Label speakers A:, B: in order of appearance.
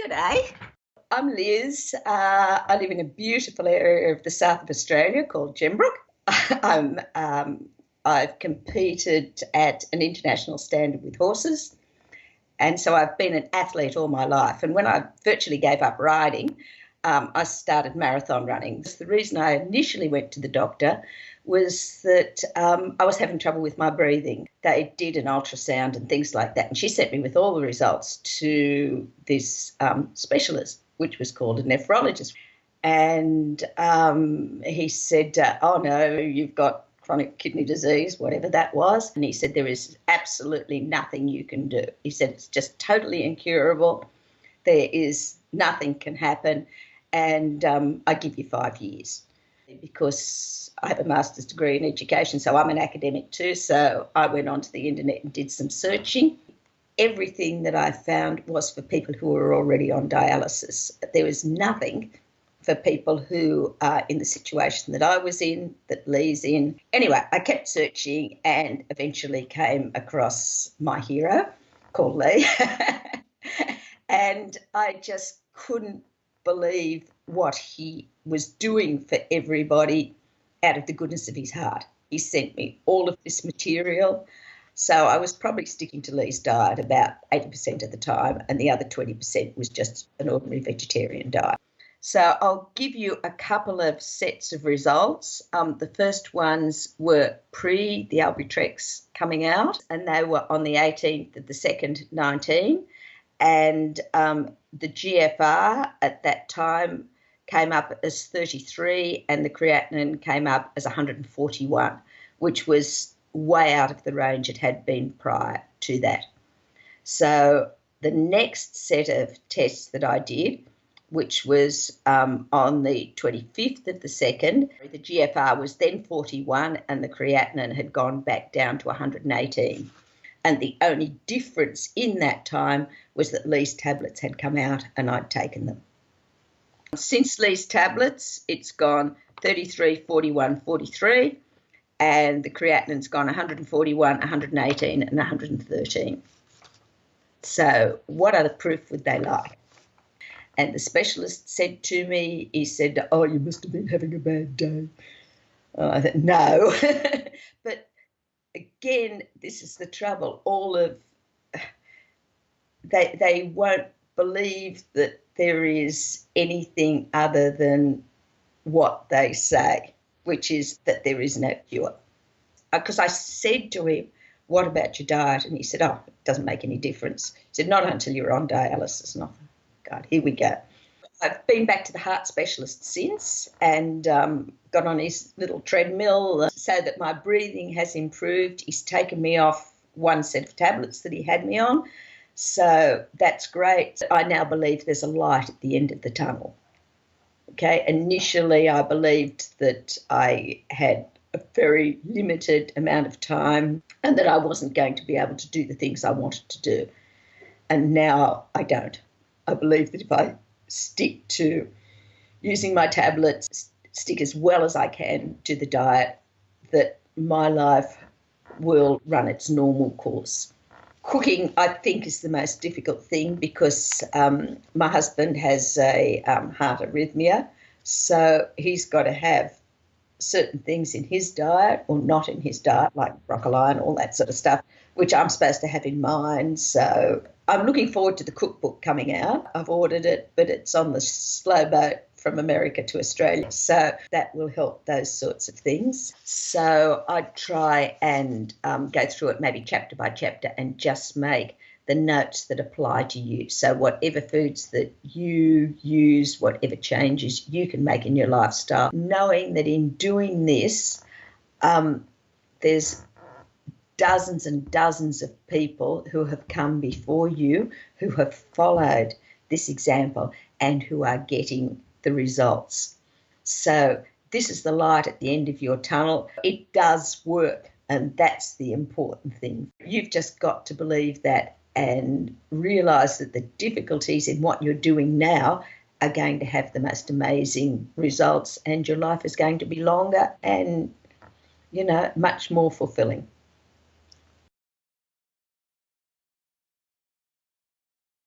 A: G'day. I'm Liz. I live in a beautiful area of the south of Australia called Gembrook. I've competed at an international standard with horses, and so I've been an athlete all my life. And when I virtually gave up riding, I started marathon running. The reason I initially went to the doctor was that I was having trouble with my breathing. They did an ultrasound and things like that, and she sent me with all the results to this specialist, which was called a nephrologist. And he said, oh no, you've got chronic kidney disease, whatever that was. And he said, there is absolutely nothing you can do. He said, it's just totally incurable. There is nothing can happen. And I give you 5 years, because I have a master's degree in education, so I'm an academic too. So I went onto the internet and did some searching. Everything that I found was for people who were already on dialysis. There was nothing for people who are in the situation that I was in, that Lee's in. Anyway, I kept searching and eventually came across my hero called Lee. And I just couldn't believe what he was doing for everybody out of the goodness of his heart. He sent me all of this material. So I was probably sticking to Lee's diet about 80% of the time, and the other 20% was just an ordinary vegetarian diet. So I'll give you a couple of sets of results. The first ones were pre the Albitrex coming out, and they were on the 18th of the 2nd, 19. And the GFR at that time came up as 33, and the creatinine came up as 141, which was way out of the range it had been prior to that. So the next set of tests that I did, which was on the 25th of the 2nd, the GFR was then 41 and the creatinine had gone back down to 118. And the only difference in that time was that Lee's tablets had come out and I'd taken them. Since Lee's tablets, it's gone 33, 41, 43, and the creatinine's gone 141, 118, and 113. So what other proof would they like? And the specialist said to me, he said, oh, you must have been having a bad day. I thought, no. But again, this is the trouble. They won't believe that there is anything other than what they say, which is that there is no cure. Because I said to him, what about your diet? And he said, oh, it doesn't make any difference. He said, not until you're on dialysis. And I thought, God, here we go. I've been back to the heart specialist since and got on his little treadmill so that my breathing has improved. He's taken me off one set of tablets that he had me on. So that's great. I now believe there's a light at the end of the tunnel. Okay, initially I believed that I had a very limited amount of time and that I wasn't going to be able to do the things I wanted to do. And now I don't. I believe that if I stick to using my tablets, stick as well as I can to the diet, that my life will run its normal course. Cooking, I think, is the most difficult thing because my husband has a heart arrhythmia, so he's got to have certain things in his diet or not in his diet, like broccoli and all that sort of stuff, which I'm supposed to have in mine. So I'm looking forward to the cookbook coming out. I've ordered it, but it's on the slow boat from America to Australia. So that will help those sorts of things. So I try and go through it maybe chapter by chapter and just make the notes that apply to you. So whatever foods that you use, whatever changes you can make in your lifestyle, knowing that in doing this, there's dozens and dozens of people who have come before you who have followed this example and who are getting the results. So this is the light at the end of your tunnel. It does work, and that's the important thing. You've just got to believe that and realise that the difficulties in what you're doing now are going to have the most amazing results, and your life is going to be longer and, much more fulfilling.